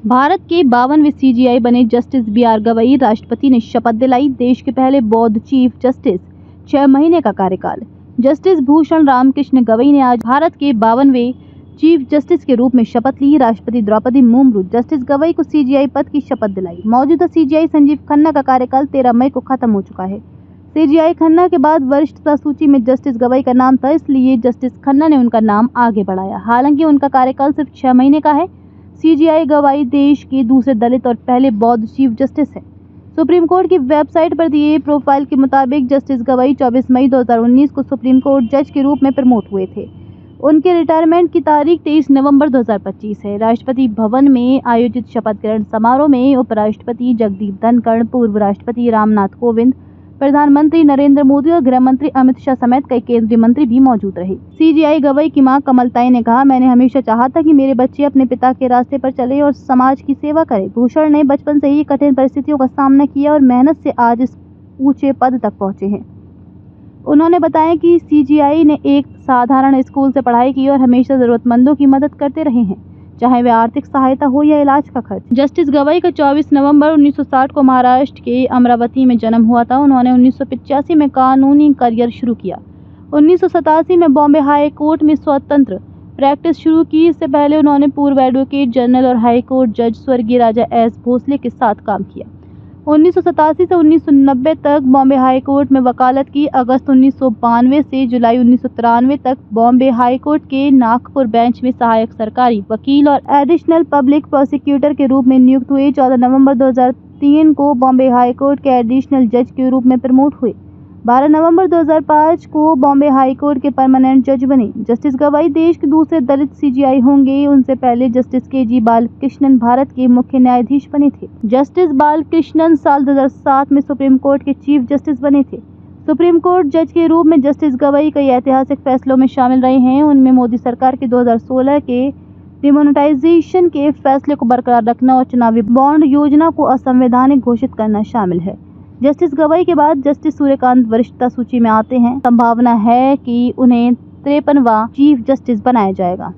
भारत के 52वें सीजेआई बने justice B R. Gavai, राष्ट्रपति ने शपथ दिलाई। देश के पहले बौद्ध चीफ जस्टिस, 6 महीने का कार्यकाल। जस्टिस भूषण रामकृष्ण गवई ने आज भारत के 52वें चीफ जस्टिस के रूप में शपथ ली। राष्ट्रपति द्रौपदी मुर्मू जस्टिस गवई को सीजेआई पद की शपथ दिलाई। मौजूदा सीजेआई संजीव खन्ना का कार्यकाल 13 मई को खत्म हो चुका है। सीजेआई खन्ना के बाद वरिष्ठता सूची में जस्टिस गवई का नाम था, इसलिए जस्टिस खन्ना ने उनका नाम आगे बढ़ाया। हालांकि उनका कार्यकाल सिर्फ 6 महीने का है। सीजेआई गवई देश के दूसरे दलित और पहले बौद्ध चीफ जस्टिस हैं। सुप्रीम कोर्ट की वेबसाइट पर दिए प्रोफाइल के मुताबिक जस्टिस गवई 24 मई 2019 को सुप्रीम कोर्ट जज के रूप में प्रमोट हुए थे। उनके रिटायरमेंट की तारीख 23 नवंबर 2025 है। राष्ट्रपति भवन में आयोजित शपथ ग्रहण समारोह में उपराष्ट्रपति जगदीप धनखड़, पूर्व राष्ट्रपति रामनाथ कोविंद, प्रधानमंत्री नरेंद्र मोदी और गृह मंत्री अमित शाह समेत कई केंद्रीय मंत्री भी मौजूद रहे। सीजेआई गवई की मां कमलताई ने कहा, मैंने हमेशा चाहा था कि मेरे बच्चे अपने पिता के रास्ते पर चले और समाज की सेवा करें। भूषण ने बचपन से ही कठिन परिस्थितियों का सामना किया और मेहनत से आज इस ऊंचे पद तक पहुंचे हैं। उन्होंने बताया कि सीजेआई ने एक साधारण स्कूल से पढ़ाई की और हमेशा जरूरतमंदों की मदद करते रहे हैं, चाहे वे आर्थिक सहायता हो या इलाज का खर्च। जस्टिस गवई का 24 नवंबर 1960 को महाराष्ट्र के अमरावती में जन्म हुआ था। उन्होंने 1985 में कानूनी करियर शुरू किया। 1987 में बॉम्बे हाई कोर्ट में स्वतंत्र प्रैक्टिस शुरू की। इससे पहले उन्होंने पूर्व एडवोकेट जनरल और हाई कोर्ट जज स्वर्गीय राजा एस भोसले के साथ काम किया। 1987 से 1990 तक बॉम्बे हाई कोर्ट में वकालत की। अगस्त 1992 से जुलाई 1993 तक बॉम्बे हाई कोर्ट के नागपुर बेंच में सहायक सरकारी वकील और एडिशनल पब्लिक प्रोसिक्यूटर के रूप में नियुक्त हुए। 14 नवंबर 2003 को बॉम्बे हाई कोर्ट के एडिशनल जज के रूप में प्रमोट हुए। 12 नवंबर 2005 को बॉम्बे हाई कोर्ट के परमानेंट जज बने। जस्टिस गवई देश के दूसरे दलित सीजेआई होंगे। उनसे पहले जस्टिस के.जी. बालकृष्णन भारत के मुख्य न्यायाधीश बने थे। जस्टिस बालकृष्णन साल 2007 में सुप्रीम कोर्ट के चीफ जस्टिस बने थे। सुप्रीम कोर्ट जज के रूप में जस्टिस गवई कई ऐतिहासिक फैसलों में शामिल रहे हैं। उनमें मोदी सरकार के 2016 के डिमोनेटाइजेशन के फैसले को बरकरार रखना और चुनावी बॉन्ड योजना को असंवैधानिक घोषित करना शामिल है। जस्टिस गवई के बाद जस्टिस सूर्यकांत वरिष्ठता सूची में आते हैं। संभावना है कि उन्हें 53वां चीफ जस्टिस बनाया जाएगा।